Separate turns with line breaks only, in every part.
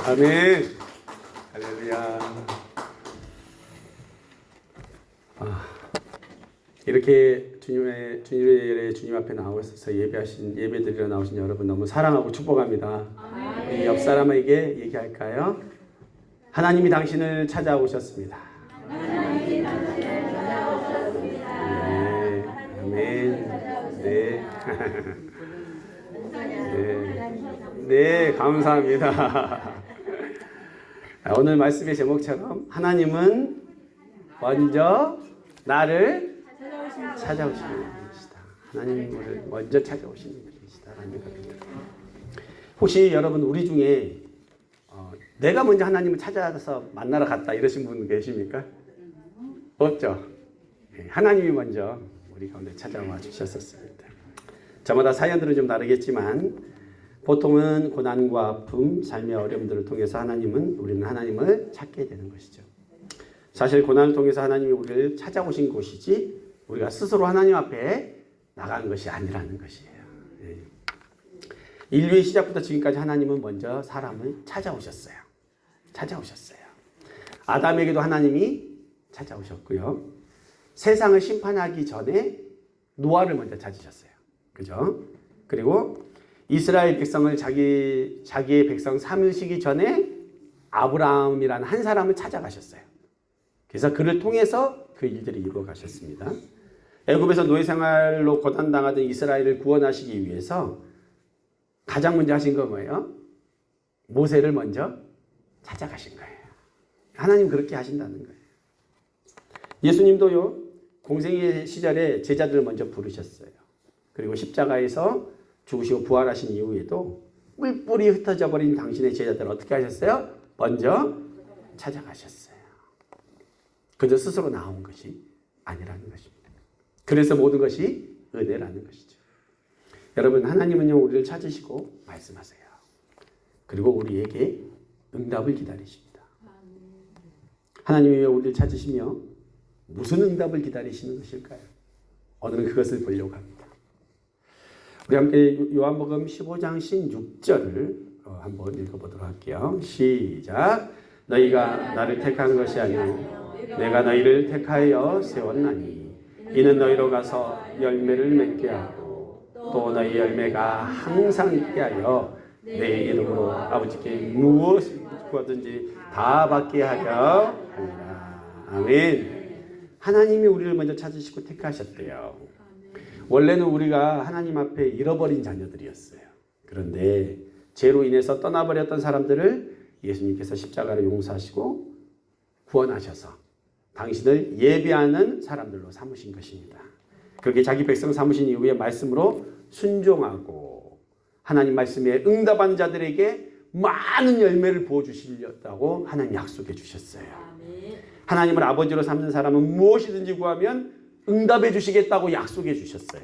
아멘. 할렐루야. 이렇게 주님 앞에 나오셔서 예배드리러 나오신 여러분 너무 사랑하고 축복합니다. 우리 옆 사람에게 얘기할까요? 하나님이 당신을 찾아오셨습니다. 네, 아멘. 네. 네, 감사합니다. 오늘 말씀의 제목처럼 하나님은 먼저 나를 찾아오시는 분이시다. 하나님을 먼저 찾아오시는 분이시다라는 걸 믿습니다. 혹시 여러분 우리 중에 내가 먼저 하나님을 찾아서 만나러 갔다 이러신 분 계십니까? 없죠? 하나님이 먼저 우리 가운데 찾아와 주셨었습니다. 저마다 사연들은 좀 다르겠지만 보통은 고난과 아픔, 삶의 어려움들을 통해서 우리는 하나님을 찾게 되는 것이죠. 사실 고난을 통해서 하나님이 우리를 찾아오신 곳이지 우리가 스스로 하나님 앞에 나간 것이 아니라는 것이에요. 인류의 시작부터 지금까지 하나님은 먼저 사람을 찾아오셨어요. 아담에게도 하나님이 찾아오셨고요. 세상을 심판하기 전에 노아를 먼저 찾으셨어요. 그죠? 그리고 이스라엘 백성을 자기의 백성 삼으시기 전에 아브라함이라는 한 사람을 찾아가셨어요. 그래서 그를 통해서 그 일들이 이루어 가셨습니다. 애굽에서 노예 생활로 고난당하던 이스라엘을 구원하시기 위해서 가장 먼저 하신 건 뭐예요? 모세를 먼저 찾아가신 거예요. 하나님 그렇게 하신다는 거예요. 예수님도요, 공생의 시절에 제자들을 먼저 부르셨어요. 그리고 십자가에서 죽으시고 부활하신 이후에도 뿔뿔이 흩어져 버린 당신의 제자들을 어떻게 하셨어요? 먼저 찾아가셨어요. 그저 스스로 나온 것이 아니라는 것입니다. 그래서 모든 것이 은혜라는 것이죠. 여러분, 하나님은요, 우리를 찾으시고 말씀하세요. 그리고 우리에게 응답을 기다리십니다. 하나님이 왜 우리를 찾으시며 무슨 응답을 기다리시는 것일까요? 오늘은 그것을 보려고 합니다. 우리 함께 요한복음 15장 16절을 한번 읽어보도록 할게요. 시작. 너희가 나를 택한 것이 아니오 내가 너희를 택하여 세웠나니 이는 너희로 가서 열매를 맺게 하고 또 너희 열매가 항상 있게 하여 내 이름으로 아버지께 무엇을 구하든지 다 받게 하려 합니다. 아멘. 하나님이 우리를 먼저 찾으시고 택하셨대요. 원래는 우리가 하나님 앞에 잃어버린 자녀들이었어요. 그런데 죄로 인해서 떠나버렸던 사람들을 예수님께서 십자가로 용서하시고 구원하셔서 당신을 예배하는 사람들로 삼으신 것입니다. 그렇게 자기 백성 삼으신 이후에 말씀으로 순종하고 하나님 말씀에 응답한 자들에게 많은 열매를 부어주시려고 하나님 약속해 주셨어요. 하나님을 아버지로 삼는 사람은 무엇이든지 구하면 응답해 주시겠다고 약속해 주셨어요.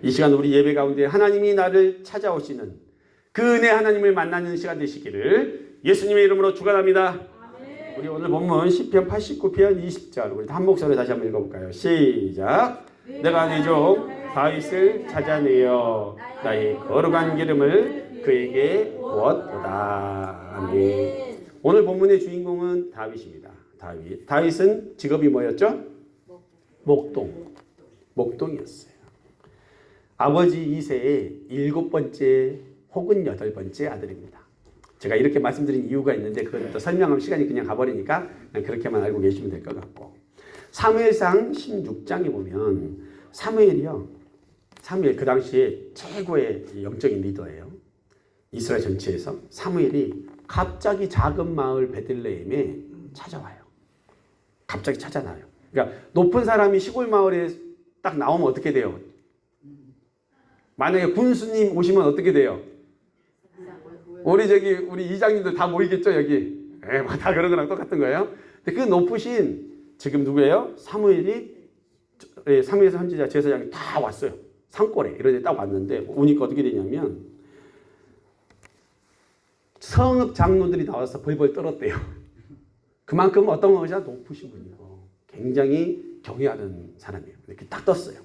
이 시간 우리 예배 가운데 하나님이 나를 찾아오시는 그 은혜 하나님을 만나는 시간 되시기를 예수님의 이름으로 축원합니다. 우리 오늘 본문 시편 89편 20절 우리 한 목소리로 다시 한번 읽어볼까요? 시작. 내가 내 종 다윗을 찾아내어 나의 거룩한 기름을 그에게 부었도다. 아멘. 오늘 본문의 주인공은 다윗입니다. 다윗은 직업이 뭐였죠? 목동이었어요. 아버지 이새의 7번째 혹은 8번째 아들입니다. 제가 이렇게 말씀드린 이유가 있는데 그건 또 설명하면 시간이 그냥 가버리니까 그냥 그렇게만 알고 계시면 될 것 같고, 사무엘상 16장에 보면 사무엘 그 당시에 최고의 영적인 리더예요. 이스라엘 전체에서 사무엘이 갑자기 작은 마을 베들레헴에 찾아와요. 갑자기 찾아나요. 그러니까 높은 사람이 시골 마을에 딱 나오면 어떻게 돼요? 만약에 군수님 오시면 어떻게 돼요? 우리 이장님들 다 모이겠죠, 여기? 다 그런 거랑 똑같은 거예요. 근데 그 높으신, 지금 누구예요? 사무엘서 선지자 제사장이 다 왔어요. 산골에, 이런 데 딱 왔는데, 오니까 어떻게 되냐면, 성읍 장로들이 나와서 벌벌 떨었대요. 그만큼 어떤 것이 높으신 분이고, 굉장히 경외하는 사람이에요. 이렇게 딱 떴어요.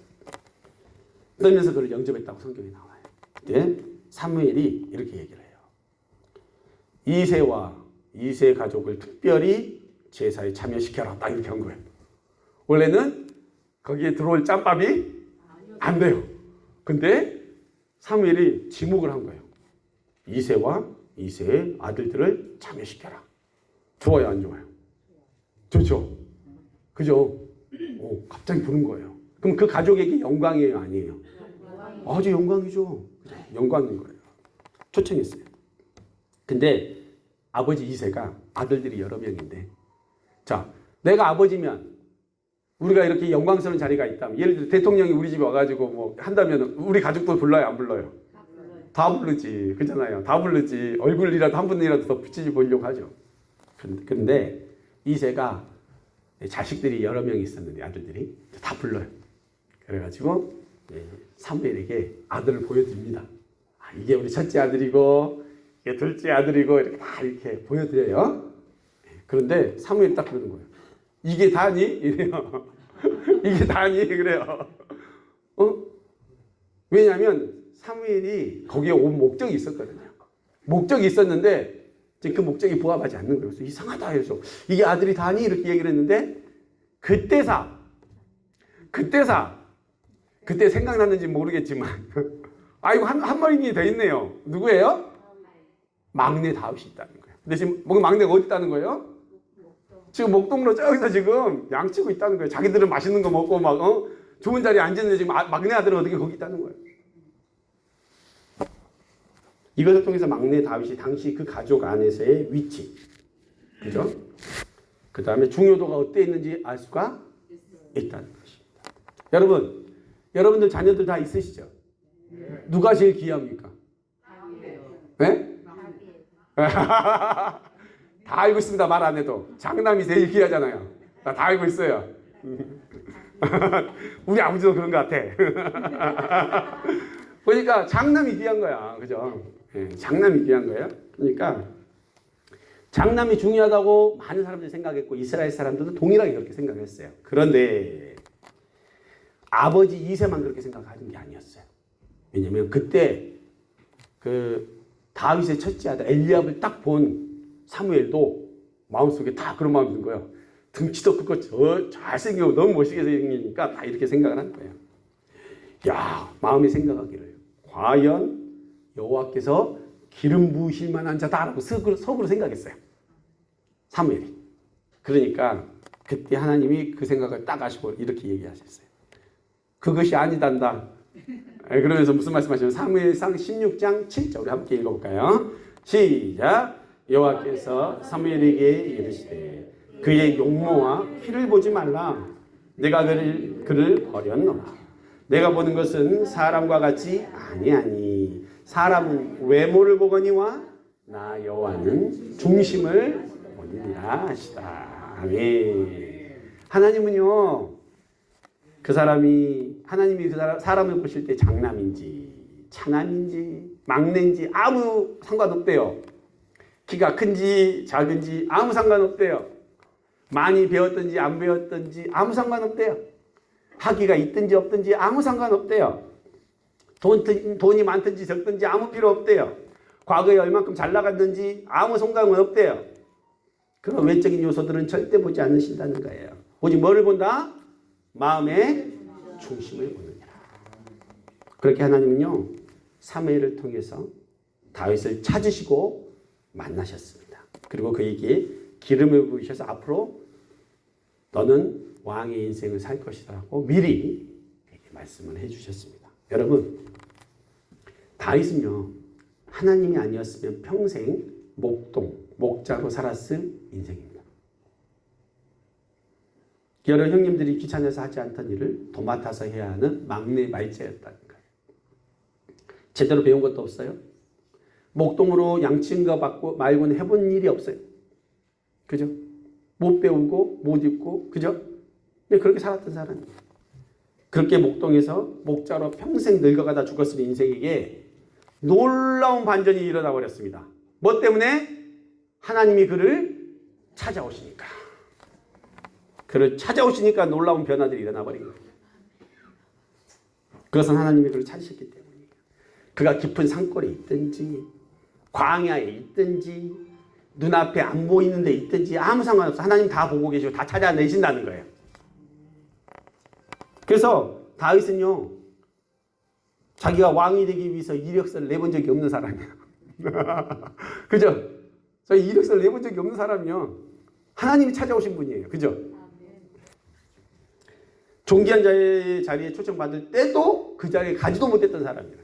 떨면서 그를 영접했다고 성경에 나와요. 근데 사무엘이 이렇게 얘기를 해요. 이세와 이세 가족을 특별히 제사에 참여시켜라. 딱 이렇게 한 거예요. 원래는 거기에 들어올 짬밥이 안 돼요. 근데 사무엘이 지목을 한 거예요. 이세와 이세의 아들들을 참여시켜라. 좋아요, 안 좋아요? 좋죠? 그죠? 갑자기 부른 거예요. 그럼 그 가족에게 영광이에요, 아니에요? 아주 영광이죠. 영광인 거예요. 초청했어요. 근데 아버지 이세가 아들들이 여러 명인데, 자, 내가 아버지면 우리가 이렇게 영광스러운 자리가 있다면, 예를 들어 대통령이 우리 집에 와가지고 뭐 한다면 우리 가족도 불러요, 안 불러요? 다 부르지. 그잖아요. 다 부르지. 얼굴이라도 한 분이라도 더 붙이지 보려고 하죠. 근데 이세가 자식들이 여러 명 있었는데 아들들이 다 불러요. 그래가지고 사무엘에게 아들을 보여드립니다. 이게 우리 첫째 아들이고 이게 둘째 아들이고 이렇게 다 이렇게 보여드려요. 그런데 사무엘이 딱 그러는 거예요. 이게 다니? 이래요. 이게 다니? 그래요. 왜냐하면 사무엘이 거기에 온 목적이 있었거든요. 목적이 있었는데 지금 그 목적이 부합하지 않는 거예요. 그래서 이상하다 해서 이게 아들이 다니? 이렇게 얘기를 했는데 그때 생각났는지 모르겠지만 아이고 한 마리 더 있네요. 누구예요? 막내 다윗이 있다는 거예요. 근데 지금 막내가 어디 있다는 거예요? 지금 목동으로 저기서 지금 양치고 있다는 거예요. 자기들은 맛있는 거 먹고 막 좋은 자리에 앉았는데 지금 막내 아들은 어떻게 거기 있다는 거예요. 이것을 통해서 막내 다윗이 당시 그 가족 안에서의 위치, 그죠? 그 다음에 중요도가 어때 있는지 알 수가 있다는 것입니다. 여러분들 자녀들 다 있으시죠? 누가 제일 귀합니까? 네? 다 알고 있습니다. 말 안 해도. 장남이 제일 귀하잖아요. 다 알고 있어요. 우리 아버지도 그런 것 같아. 그러니까 장남이 귀한 거야. 그죠? 네, 장남이 귀한 거예요. 그러니까 장남이 중요하다고 많은 사람들이 생각했고 이스라엘 사람들도 동일하게 그렇게 생각했어요. 그런데 아버지 이세만 그렇게 생각하는 게 아니었어요. 왜냐면 그때 그 다윗의 첫째 아들 엘리압을 딱 본 사무엘도 마음속에 다 그런 마음이 든 거예요. 등치도 크고 저 잘생기고 너무 멋있게 생기니까 다 이렇게 생각을 한 거예요. 야, 마음이 생각하기를 과연 여호와께서 기름 부으실 만한 자다라고 속으로 생각했어요. 사무엘이. 그러니까 그때 하나님이 그 생각을 딱 하시고 이렇게 얘기하셨어요. 그것이 아니단다. 그러면서 무슨 말씀하시냐면 사무엘상 16장 7절 우리 함께 읽어볼까요? 시작. 여호와께서 사무엘에게 이르시되 그의 용모와 키를 보지 말라. 내가 그를 버렸노라. 내가 보는 것은 사람과 같이 아니하니 사람은 외모를 보거니와 나 여호와는 중심을 보느니라 하시다. 아멘. 하나님은요, 하나님이 그 사람을 보실 때 장남인지 차남인지 막내인지 아무 상관없대요. 키가 큰지 작은지 아무 상관없대요. 많이 배웠든지 안 배웠든지 아무 상관없대요. 학위가 있든지 없든지 아무 상관없대요. 돈이 많든지 적든지 아무 필요 없대요. 과거에 얼만큼 잘 나갔는지 아무 상관은 없대요. 그런 외적인 요소들은 절대 보지 않으신다는 거예요. 오직 뭐를 본다? 마음의 중심을 보느니라. 그렇게 하나님은요, 사무엘을 통해서 다윗을 찾으시고 만나셨습니다. 그리고 그에게 기름을 부으셔서 앞으로 너는 왕의 인생을 살 것이라고 미리 말씀을 해주셨습니다. 여러분, 다윗은요, 하나님이 아니었으면 평생 목자로 살았을 인생입니다. 여러 형님들이 귀찮아서 하지 않던 일을 도맡아서 해야 하는 막내 말째였다는 거예요. 제대로 배운 것도 없어요. 목동으로 양치는 거 말고는 해본 일이 없어요. 그죠? 못 배우고 못 입고, 그죠? 근데 그렇게 살았던 사람이에요. 그렇게 목동에서 목자로 평생 늙어가다 죽었을 인생에게 놀라운 반전이 일어나 버렸습니다. 뭐 때문에? 하나님이 그를 찾아오시니까. 그를 찾아오시니까 놀라운 변화들이 일어나 버린 거예요. 그것은 하나님이 그를 찾으셨기 때문이에요. 그가 깊은 산골에 있든지 광야에 있든지 눈앞에 안 보이는 데 있든지 아무 상관없어. 하나님 다 보고 계시고 다 찾아내신다는 거예요. 그래서 다윗은요, 자기가 왕이 되기 위해서 이력서를 내본 적이 없는 사람이에요. 그죠? 저희 이력서를 내본 적이 없는 사람이요, 하나님이 찾아오신 분이에요. 그죠? 존귀한 자의 자리에 초청받을 때도 그 자리에 가지도 못했던 사람이에요.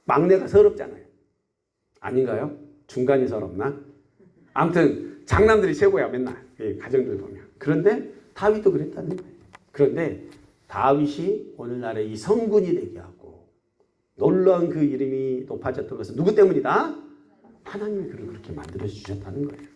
막내가 서럽잖아요. 아닌가요? 중간이 서럽나? 아무튼 장남들이 최고야, 맨날 가정들 보면. 그런데 다윗도 그랬다는 거예요. 그런데 다윗이 오늘날의 이 성군이 되게 하고 놀라운 그 이름이 높아졌던 것은 누구 때문이다? 하나님이 그를 그렇게 만들어 주셨다는 거예요.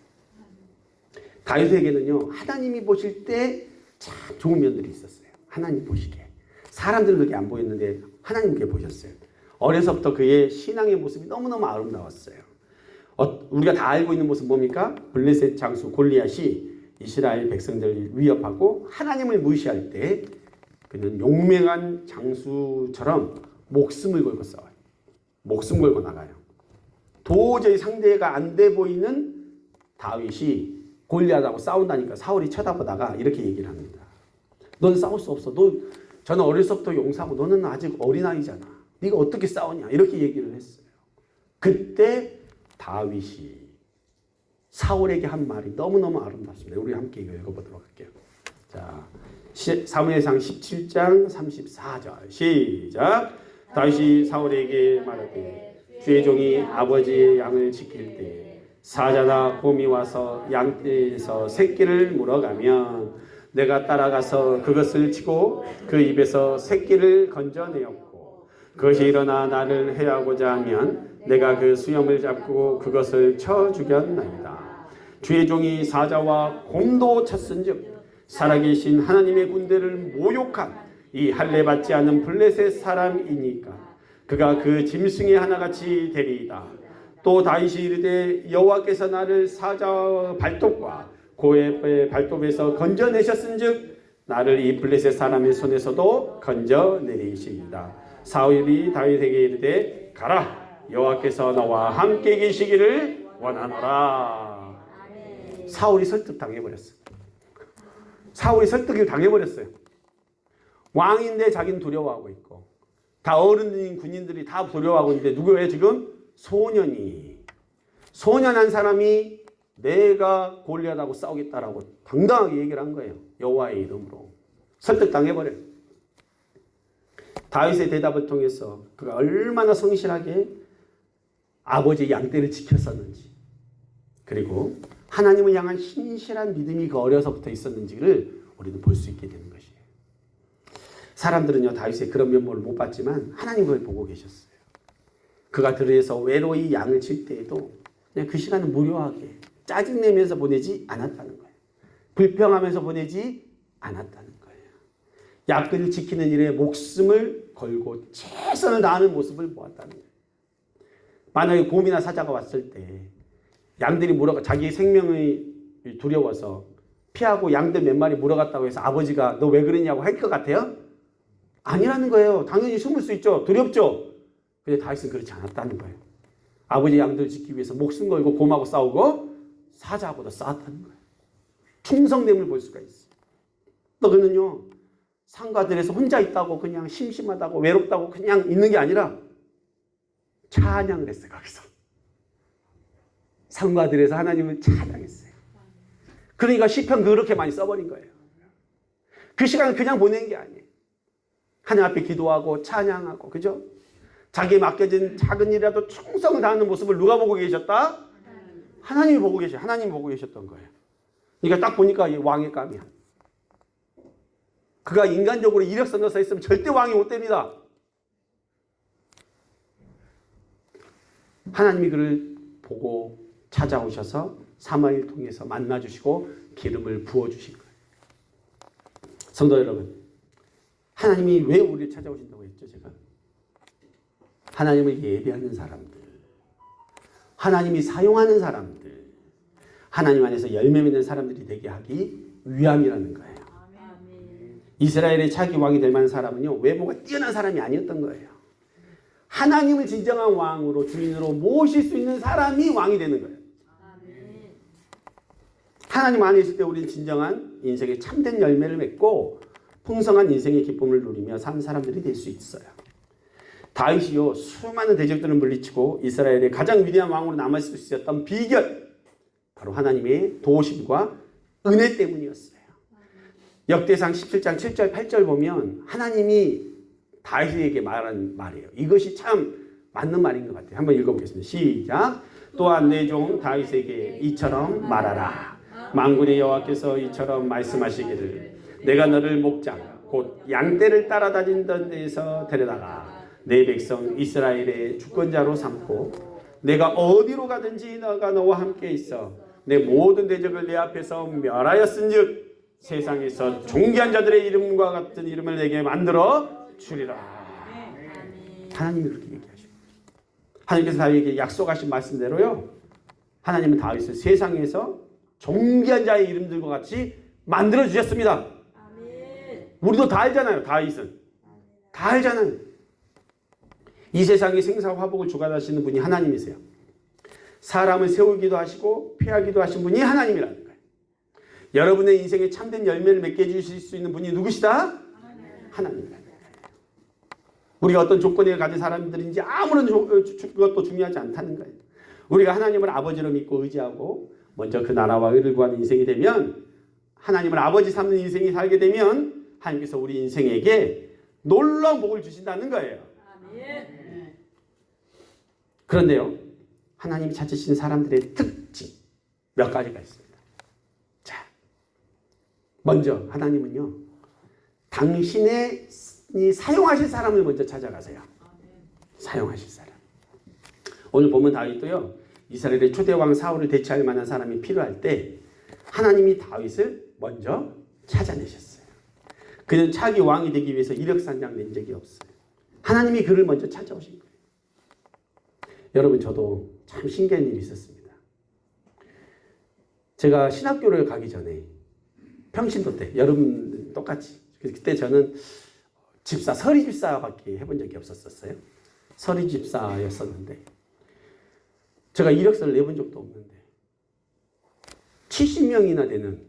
다윗에게는요, 하나님이 보실 때 참 좋은 면들이 있었어요. 하나님 보시기에. 사람들은 그렇게 안 보였는데 하나님께 보셨어요. 어려서부터 그의 신앙의 모습이 너무너무 아름다웠어요. 우리가 다 알고 있는 모습 뭡니까? 블레셋 장수 골리앗이 이스라엘 백성들을 위협하고 하나님을 무시할 때 그는 용맹한 장수처럼 목숨을 걸고 싸워요. 목숨 걸고 나가요. 도저히 상대가 안 돼 보이는 다윗이 골리앗하고 싸운다니까 사울이 쳐다보다가 이렇게 얘기를 합니다. 넌 싸울 수 없어. 저는 어려서부터 용사고 너는 아직 어린아이잖아. 네가 어떻게 싸우냐. 이렇게 얘기를 했어요. 그때 다윗이 사울에게 한 말이 너무너무 아름답습니다. 우리 함께 읽어보도록 할게요. 자, 사무엘상 17장 34절 시작. 다윗이 사울에게 말하되 주의 종이 아버지의 양을 지킬 때 사자나 곰이 와서 양떼에서 새끼를 물어가면 내가 따라가서 그것을 치고 그 입에서 새끼를 건져내었고 그것이 일어나 나를 해하고자 하면 내가 그 수염을 잡고 그것을 쳐 죽였나이다. 주의 종이 사자와 곰도 쳤은즉 살아계신 하나님의 군대를 모욕한 이 할례받지 않은 블레셋 사람이니까 그가 그 짐승의 하나같이 되리이다. 또 다윗이 이르되 여호와께서 나를 사자 발톱과 고의 발톱에서 건져내셨은즉 나를 이 블레셋 사람의 손에서도 건져내리시리이다. 사울이 다윗에게 이르되 가라, 여호와께서 너와 함께 계시기를 원하노라. 사울이 설득당해버렸어요. 사울이 설득을 당해버렸어요. 왕인데 자기는 두려워하고 있고 다 어른인 군인들이 다 두려워하고 있는데 누구예요 지금? 소년한 사람이 내가 골리앗하고 싸우겠다라고 당당하게 얘기를 한 거예요. 여호와의 이름으로. 설득당해버려요. 다윗의 대답을 통해서 그가 얼마나 성실하게 아버지의 양떼를 지켰었는지, 그리고 하나님을 향한 신실한 믿음이 그 어려서부터 있었는지를 우리는 볼 수 있게 되는 것이에요. 사람들은요, 다윗의 그런 면모를 못 봤지만 하나님 그걸 보고 계셨어요. 그가 들에서 외로이 양을 칠 때에도 그냥 그 시간을 무료하게 짜증내면서 보내지 않았다는 거예요. 불평하면서 보내지 않았다는 거예요. 양떼를 지키는 일에 목숨을 걸고 최선을 다하는 모습을 보았다는 거예요. 만약에 곰이나 사자가 왔을 때 양들이 물어가 자기 생명이 두려워서 피하고 양들 몇 마리 물어갔다고 해서 아버지가 너 왜 그랬냐고 할 것 같아요? 아니라는 거예요. 당연히 숨을 수 있죠. 두렵죠. 근데 다윗은 그렇지 않았다는 거예요. 아버지 양들 지키기 위해서 목숨 걸고 곰하고 싸우고 사자하고도 싸웠다는 거예요. 충성됨을 볼 수가 있어요. 또 그는요, 산과들에서 혼자 있다고 그냥 심심하다고 외롭다고 그냥 있는 게 아니라 찬양을 했어요. 거기서 산과들에서 하나님을 찬양했어요. 그러니까 시편 그렇게 많이 써버린 거예요. 그 시간을 그냥 보낸 게 아니에요. 하나님 앞에 기도하고 찬양하고, 그죠? 자기에 맡겨진 작은 일이라도 충성을 다하는 모습을 누가 보고 계셨다? 하나님이 보고 계셔. 하나님이 보고 계셨던 거예요. 그러니까 딱 보니까 이 왕의 감이야. 그가 인간적으로 이력서 넣어서 있으면 절대 왕이 못 됩니다. 하나님이 그를 보고 찾아오셔서 사마리를 통해서 만나주시고 기름을 부어주신 거예요. 성도 여러분, 하나님이 왜 우리를 찾아오신다고 했죠? 제가 하나님을 예배하는 사람들, 하나님이 사용하는 사람들, 하나님 안에서 열매 맺는 사람들이 되게 하기 위함이라는 거예요. 이스라엘의 차기 왕이 될 만한 사람은요, 외모가 뛰어난 사람이 아니었던 거예요. 하나님을 진정한 왕으로 주인으로 모실 수 있는 사람이 왕이 되는 거예요. 하나님 안에 있을 때 우리는 진정한 인생의 참된 열매를 맺고 풍성한 인생의 기쁨을 누리며 사는 사람들이 될 수 있어요. 다윗이요 수많은 대적들을 물리치고 이스라엘의 가장 위대한 왕으로 남아있을 수 있었던 비결 바로 하나님의 도우심과 은혜 때문이었어요. 역대상 17장 7절 8절 보면 하나님이 다윗에게 말한 말이에요. 이것이 참 맞는 말인 것 같아요. 한번 읽어보겠습니다. 시작. 또한 내 종 다윗에게 이처럼 말하라. 만군의 여호와께서 이처럼 말씀하시기를 내가 너를 목장 곧 양떼를 따라다니던 데에서 데려다가 내 백성 이스라엘의 주권자로 삼고 내가 어디로 가든지 너가 너와 함께 있어 내 모든 대적을 내 앞에서 멸하였은즉 세상에서 존귀한 자들의 이름과 같은 이름을 내게 만들어 주리라. 하나님이 그렇게 얘기하십니다. 하나님께서 다윗에게 약속하신 말씀대로요. 하나님은 다윗을 세상에서 존귀한 자의 이름들과 같이 만들어 주셨습니다. 우리도 다 알잖아요. 다윗은 다 알잖아요. 이 세상의 생사화복을 주관하시는 분이 하나님이세요. 사람을 세우기도 하시고 피하기도 하신 분이 하나님이라는 거예요. 여러분의 인생에 참된 열매를 맺게 해주실 수 있는 분이 누구시다? 하나님이라는 거예요. 우리가 어떤 조건을 가진 사람들인지 아무런 것도 중요하지 않다는 거예요. 우리가 하나님을 아버지로 믿고 의지하고 먼저 그 나라와 의를 구하는 인생이 되면 하나님을 아버지 삼는 인생이 살게 되면 하나님께서 우리 인생에게 놀라운 복을 주신다는 거예요. 그런데요. 하나님이 찾으신 사람들의 특징 몇 가지가 있습니다. 자, 먼저 하나님은요. 당신이 사용하실 사람을 먼저 찾아가세요. 사용하실 사람. 오늘 보면 다윗도요. 이스라엘의 초대왕 사울을 대체할 만한 사람이 필요할 때 하나님이 다윗을 먼저 찾아내셨어요. 그는 차기 왕이 되기 위해서 이력산장 낸 적이 없어요. 하나님이 그를 먼저 찾아오신 거예요. 여러분 저도 참 신기한 일이 있었습니다. 제가 신학교를 가기 전에 평신도 때 여러분 똑같이 그때 저는 집사 서리 집사밖에 해본 적이 없었어요. 서리 집사였었는데 제가 이력서를 내본 적도 없는데 70명이나 되는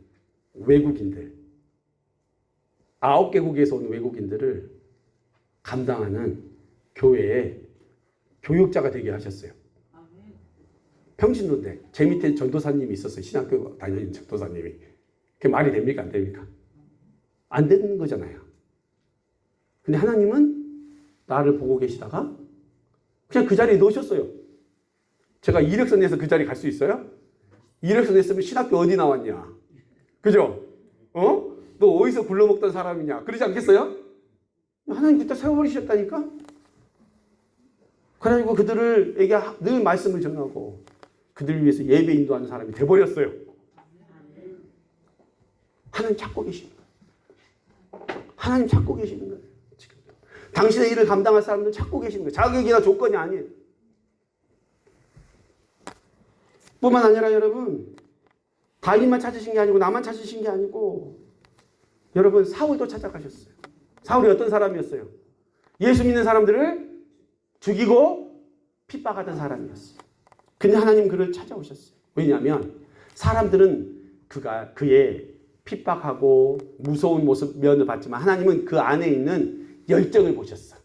외국인들 9개국에서 온 외국인들을 감당하는 교회에 교육자가 되게 하셨어요. 평신도인데 제 밑에 전도사님이 있었어요. 신학교 다니는 전도사님이. 그게 말이 됩니까? 안 됩니까? 안 되는 거잖아요. 근데 하나님은 나를 보고 계시다가 그냥 그 자리에 놓으셨어요. 제가 이력서 내서 그 자리에 갈 수 있어요? 이력서 냈으면 신학교 어디 나왔냐? 그죠? 너 어디서 굴러먹던 사람이냐? 그러지 않겠어요? 하나님 그때 세워버리셨다니까? 그래가지고 그들에게 늘 말씀을 전하고 그들을 위해서 예배 인도하는 사람이 돼버렸어요. 하나님 찾고 계시는 거예요. 하나님 찾고 계시는 거예요. 지금 당신의 일을 감당할 사람들 찾고 계시는 거예요. 자격이나 조건이 아니에요. 뿐만 아니라 여러분 다윗만 찾으신 게 아니고 나만 찾으신 게 아니고 여러분 사울도 찾아가셨어요. 사울이 어떤 사람이었어요? 예수 믿는 사람들을 죽이고 핍박하던 사람이었어요. 근데 하나님 그를 찾아오셨어요. 왜냐하면 사람들은 그의 핍박하고 무서운 모습 면을 봤지만 하나님은 그 안에 있는 열정을 보셨어요.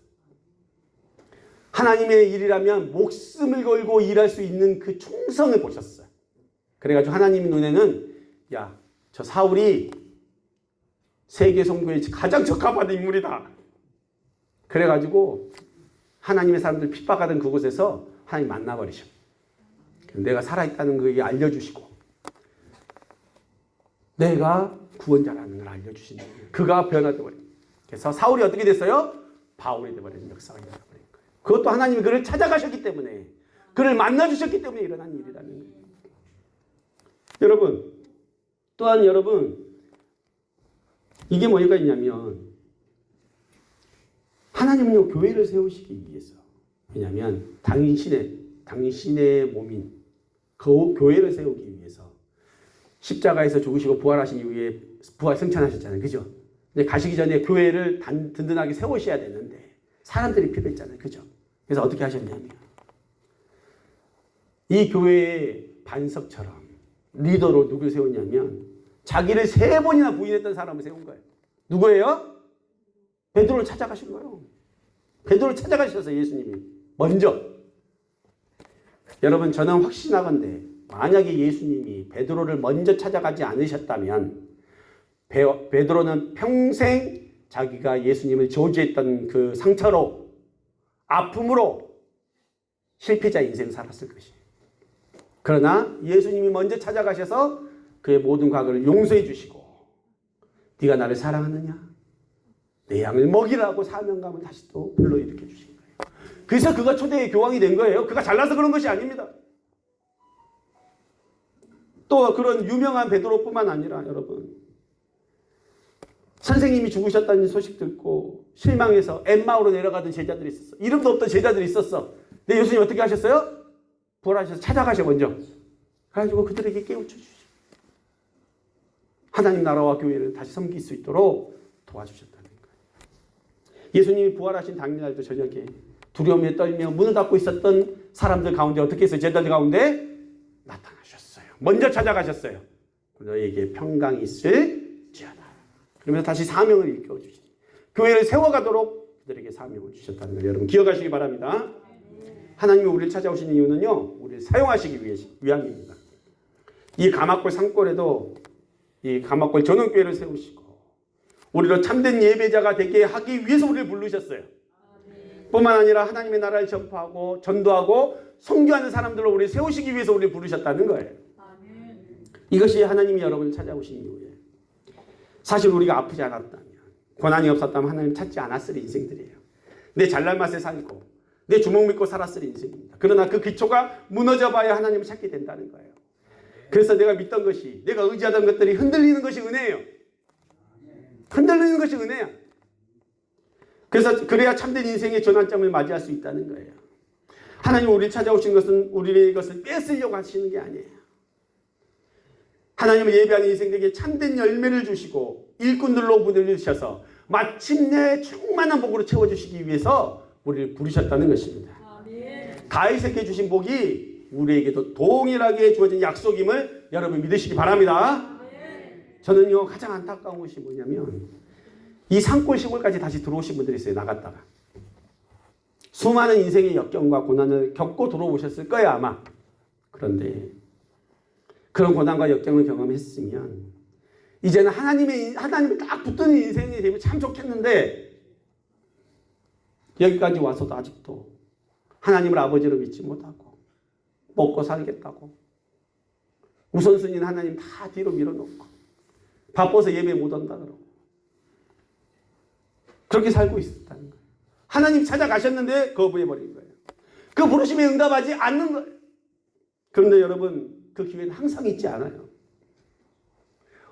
하나님의 일이라면 목숨을 걸고 일할 수 있는 그 충성을 보셨어요. 그래가지고 하나님 눈에는 야, 저 사울이 세계 선교에 가장 적합한 인물이다. 그래가지고 하나님의 사람들 핍박하던 그곳에서 하나님 만나버리셔. 내가 살아있다는 걸 알려주시고 내가 구원자라는 걸 알려주시는 거예요. 그가 변화되어버린. 그래서 사울이 어떻게 됐어요? 바울이 되어버리는 역사가 일어나버린 거예요. 그것도 하나님이 그를 찾아가셨기 때문에 그를 만나주셨기 때문에 일어난 일이라는 거예요. 여러분 또한 여러분 이게 뭐가 있냐면 하나님은요 교회를 세우시기 위해서 왜냐하면 당신의 몸인 그 교회를 세우기 위해서 십자가에서 죽으시고 부활하신 이후에 부활 승천하셨잖아요. 그죠? 근데 가시기 전에 교회를 든든하게 세우셔야 되는데 사람들이 필요했잖아요. 그죠? 그래서 어떻게 하셨냐면 이 교회의 반석처럼 리더로 누굴 세웠냐면 자기를 3번이나 부인했던 사람을 세운 거예요. 누구예요? 베드로를 찾아가신 거예요. 베드로를 찾아가셔서 예수님이 먼저. 여러분 저는 확신하건대 만약에 예수님이 베드로를 먼저 찾아가지 않으셨다면 베드로는 평생 자기가 예수님을 저주했던 그 상처로 아픔으로 실패자 인생을 살았을 것이에요. 그러나 예수님이 먼저 찾아가셔서 그의 모든 과거를 용서해 주시고 네가 나를 사랑하느냐? 내 양을 먹이라고 사명감을 다시 또 불러일으켜 주신 거예요. 그래서 그가 초대의 교황이 된 거예요. 그가 잘나서 그런 것이 아닙니다. 또 그런 유명한 베드로뿐만 아니라 여러분 선생님이 죽으셨다는 소식 듣고 실망해서 엠마오로 내려가던 제자들이 있었어. 이름도 없던 제자들이 있었어. 근데 예수님 어떻게 하셨어요? 부활하셔서 찾아가셔 먼저. 그래가지고 그들에게 깨우쳐 주시고 하나님 나라와 교회를 다시 섬길 수 있도록 도와주셨다는 거예요. 예수님이 부활하신 당일날도 저녁에 두려움에 떨며 문을 닫고 있었던 사람들 가운데 어떻게 했어요? 제자들 가운데 나타나셨어요. 먼저 찾아가셨어요. 너에게 평강이 있을지어다. 그러면서 다시 사명을 일깨워주시니 교회를 세워가도록 그들에게 사명을 주셨다는 걸 여러분 기억하시기 바랍니다. 하나님이 우리를 찾아오신 이유는요, 우리를 사용하시기 위함입니다. 이 가마골 산골에도 이 가마골 전원교회를 세우시고 우리로 참된 예배자가 되게 하기 위해서 우리를 부르셨어요. 뿐만 아니라 하나님의 나라를 전파하고 전도하고 선교하는 사람들로 우리를 세우시기 위해서 우리를 부르셨다는 거예요. 이것이 하나님이 여러분을 찾아오신 이유예요. 사실 우리가 아프지 않았다면, 고난이 없었다면 하나님 찾지 않았을 인생들이에요. 내 잘난 맛에 살고 내 주먹 믿고 살았을 인생입니다. 그러나 그 기초가 무너져봐야 하나님을 찾게 된다는 거예요. 그래서 내가 믿던 것이, 내가 의지하던 것들이 흔들리는 것이 은혜예요. 흔들리는 것이 은혜야. 그래서 그래야 참된 인생의 전환점을 맞이할 수 있다는 거예요. 하나님 우리를 찾아오신 것은 우리의 것을 뺏으려고 하시는 게 아니에요. 하나님을 예배하는 인생들에게 참된 열매를 주시고 일꾼들로 부르셔서 마침내 충만한 복으로 채워주시기 위해서 우리를 부르셨다는 것입니다. 다윗에게 주신 복이 우리에게도 동일하게 주어진 약속임을 여러분 믿으시기 바랍니다. 저는요 가장 안타까운 것이 뭐냐면 이 산골 시골까지 다시 들어오신 분들이 있어요. 나갔다가 수많은 인생의 역경과 고난을 겪고 들어오셨을 거예요 아마. 그런데 그런 고난과 역경을 경험했으면 이제는 하나님이 딱 붙드는 인생이 되면 참 좋겠는데 여기까지 와서도 아직도 하나님을 아버지로 믿지 못하고 먹고 살겠다고 우선순위는 하나님 다 뒤로 밀어놓고 바빠서 예배 못 온다 그러고 그렇게 살고 있었다는 거예요. 하나님 찾아가셨는데 거부해버린 거예요. 그 부르심에 응답하지 않는 거예요. 그런데 여러분 그 기회는 항상 있지 않아요.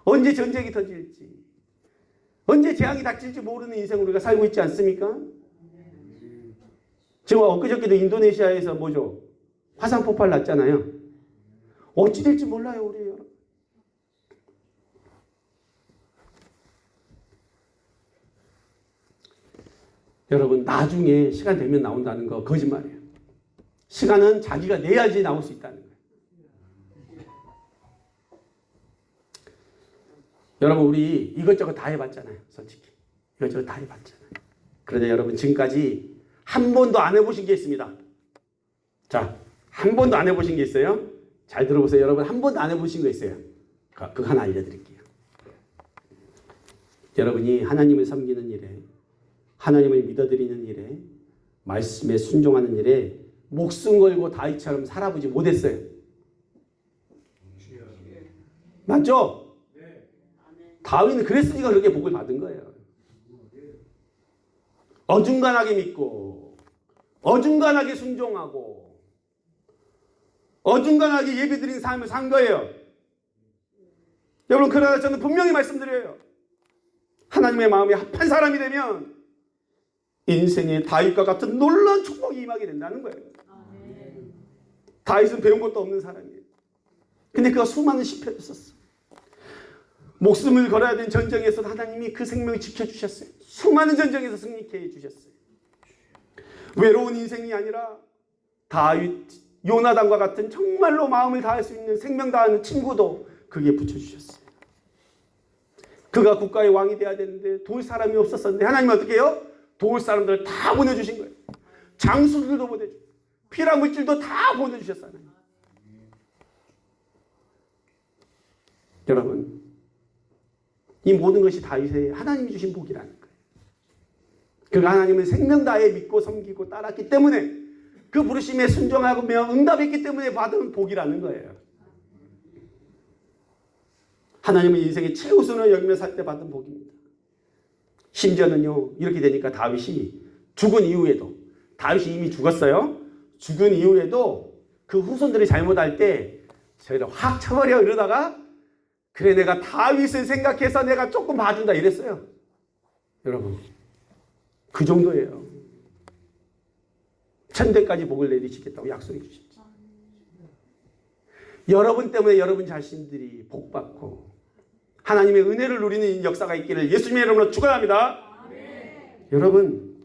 언제 전쟁이 터질지 언제 재앙이 닥칠지 모르는 인생을 우리가 살고 있지 않습니까? 지금 엊그저께도 인도네시아에서 뭐죠? 화산 폭발 났잖아요. 어찌 될지 몰라요 우리 여러분. 여러분 나중에 시간 되면 나온다는 거 거짓말이에요. 시간은 자기가 내야지 나올 수 있다는 거예요. 여러분 우리 이것저것 다 해봤잖아요. 솔직히 이것저것 다 해봤잖아요. 그런데 여러분 지금까지 한 번도 안 해보신 게 있습니다. 자, 한 번도 안 해보신 게 있어요. 잘 들어보세요. 여러분 한 번도 안 해보신 거 있어요. 그거 하나 알려드릴게요. 여러분이 하나님을 섬기는 일에 하나님을 믿어드리는 일에 말씀에 순종하는 일에 목숨 걸고 다윗처럼 살아보지 못했어요. 맞죠? 다윗은 그랬으니까 그렇게 복을 받은 거예요. 어중간하게 믿고 어중간하게 순종하고 어중간하게 예배드리는 삶을 산 거예요. 여러분 그러나 저는 분명히 말씀드려요. 하나님의 마음에 합한 사람이 되면 인생의 다윗과 같은 놀라운 축복이 임하게 된다는 거예요. 다윗은 배운 것도 없는 사람이에요. 근데 그가 수많은 시편을 썼어. 목숨을 걸어야 된 전쟁에서 하나님이 그 생명을 지켜주셨어요. 수많은 전쟁에서 승리케 해주셨어요. 외로운 인생이 아니라 다윗, 요나단과 같은 정말로 마음을 다할 수 있는 생명 다하는 친구도 그게 붙여주셨어요. 그가 국가의 왕이 돼야 되는데 도울 사람이 없었었는데 하나님은 어떻게 해요? 도울 사람들을 다 보내주신 거예요. 장수들도 보내주고 피라 물질도 다 보내주셨어요. 여러분, 이 모든 것이 다윗의 하나님이 주신 복이라는 거예요. 그가 하나님을 생명 다해 믿고 섬기고 따랐기 때문에 그 부르심에 순종하며 응답했기 때문에 받은 복이라는 거예요. 하나님은 인생의 최우선을 여기며 살 때 받은 복입니다. 심지어는요, 이렇게 되니까 다윗이 죽은 이후에도, 다윗이 이미 죽었어요. 죽은 이후에도 그 후손들이 잘못할 때 저희를 확 쳐버려 이러다가 그래 내가 다윗을 생각해서 내가 조금 봐준다 이랬어요. 여러분, 그 정도예요. 천대까지 복을 내리시겠다고 약속해 주셨죠. 여러분 때문에 여러분 자신들이 복받고 하나님의 은혜를 누리는 역사가 있기를 예수님의 이름으로 축원합니다. 여러분,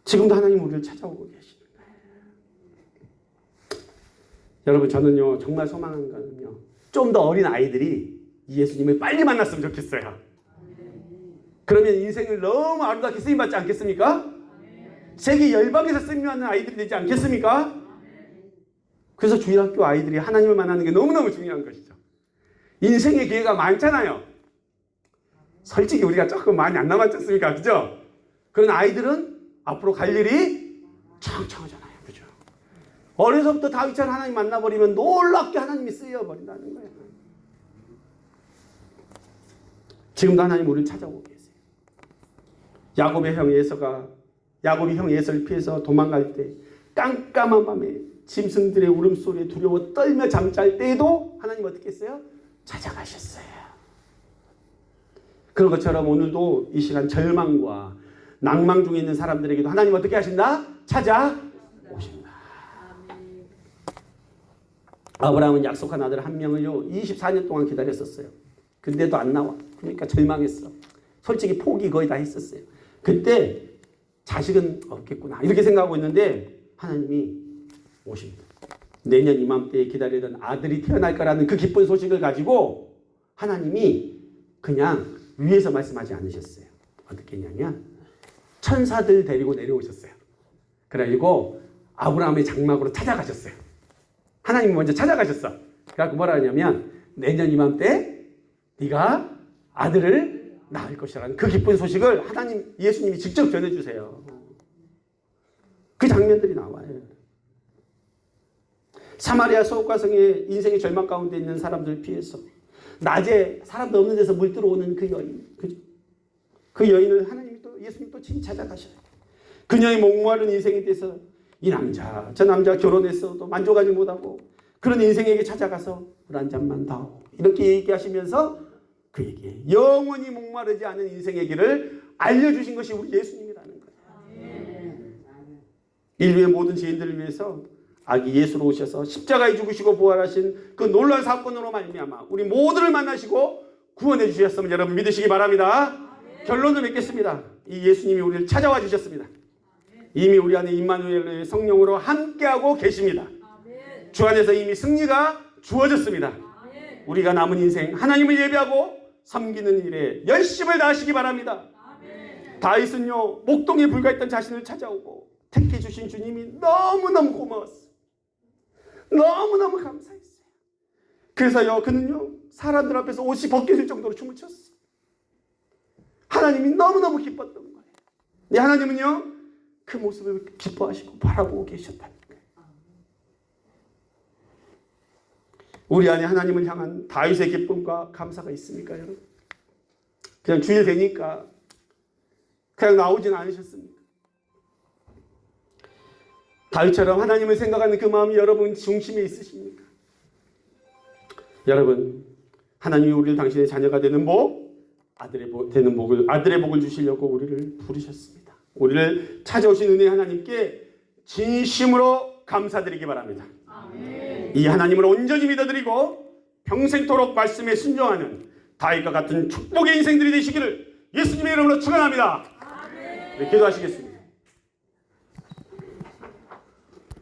지금도 하나님 우리를 찾아오고 계십니다. 여러분, 저는요 정말 소망하는 거는요, 좀 더 어린 아이들이 이 예수님을 빨리 만났으면 좋겠어요. 그러면 인생을 너무 아름답게 쓰임받지 않겠습니까? 세계 열방에서 쓰임받는 아이들이 되지 않겠습니까? 그래서 주일학교 아이들이 하나님을 만나는 게 너무너무 중요한 것이죠. 인생의 기회가 많잖아요. 솔직히 우리가 조금 많이 안 남았지 않습니까? 그죠? 그런 아이들은 앞으로 갈 일이 창창하잖아요. 그죠? 어려서부터 다윗처럼 하나님 만나버리면 놀랍게 하나님이 쓰여버린다는 거예요. 지금도 하나님 우리를 찾아오고 계세요. 야곱의 형 에서가, 야곱이 형 에서를 피해서 도망갈 때 깜깜한 밤에 짐승들의 울음소리에 두려워 떨며 잠잘 때에도 하나님 어떻게 했어요? 찾아가셨어요. 그런 것처럼 오늘도 이 시간 절망과 낭망 중에 있는 사람들에게도 하나님 어떻게 하신다? 찾아오신다. 아브라함은 약속한 아들 한 명을요 24년 동안 기다렸었어요. 근데도 안 나와. 그러니까 절망했어. 솔직히 포기 거의 다 했었어요. 그때 자식은 없겠구나 이렇게 생각하고 있는데 하나님이 오십니다. 내년 이맘때에 기다리던 아들이 태어날 거라는 그 기쁜 소식을 가지고 하나님이 그냥 위에서 말씀하지 않으셨어요. 어떻게 했냐면 천사들 데리고 내려오셨어요. 그래가지고 아브라함의 장막으로 찾아가셨어요. 하나님이 먼저 찾아가셨어. 그래갖고 뭐라 하냐면 내년 이맘때 네가 아들을 낳을 것이라는 그 기쁜 소식을 하나님, 예수님이 직접 전해주세요. 그 장면들이 나와요. 사마리아 소옥가성의 인생의 절망 가운데 있는 사람들을 피해서 낮에 사람도 없는 데서 물 들어오는 그 여인, 그 여인을 하나님이 또 예수님이 또 친히 찾아가셔요. 그녀의 목마른 인생에 대해서 이 남자, 저 남자 결혼했어도 만족하지 못하고 그런 인생에게 찾아가서 물 한 잔만 다오 이렇게 얘기하시면서 그에게 영원히 목마르지 않은 인생의 길을 알려주신 것이 우리 예수님이라는 거예요. 인류의 모든 죄인들을 위해서 아기 예수로 오셔서 십자가에 죽으시고 부활하신 그 놀라운 사건으로 말미암아 우리 모두를 만나시고 구원해 주셨음을 여러분 믿으시기 바랍니다. 결론을 맺겠습니다. 이 예수님이 우리를 찾아와 주셨습니다. 이미 우리 안에 임마누엘의 성령으로 함께하고 계십니다. 주 안에서 이미 승리가 주어졌습니다. 우리가 남은 인생 하나님을 예배하고 섬기는 일에 열심을 다하시기 바랍니다. 다윗은요 목동에 불과했던 자신을 찾아오고 택해 주신 주님이 너무너무 고마웠어요. 너무너무 감사했어요. 그래서요 그는요 사람들 앞에서 옷이 벗겨질 정도로 춤을 췄어요. 하나님이 너무너무 기뻤던 거예요. 네, 하나님은요 그 모습을 기뻐하시고 바라보고 계셨다는 거예요. 우리 안에 하나님을 향한 다윗의 기쁨과 감사가 있습니까, 여러분? 그냥 주일 되니까 그냥 나오진 않으셨습니까? 다윗처럼 하나님을 생각하는 그 마음이 여러분 중심에 있으십니까? 여러분, 하나님이 우리를 당신의 자녀가 되는 아들의 복을 주시려고 우리를 부르셨습니다. 우리를 찾아오신 은혜의 하나님께 진심으로 감사드리기 바랍니다. 아멘. 이 하나님을 온전히 믿어드리고 평생토록 말씀에 순종하는 다윗과 같은 축복의 인생들이 되시기를 예수님의 이름으로 축원합니다. 네, 기도하시겠습니다.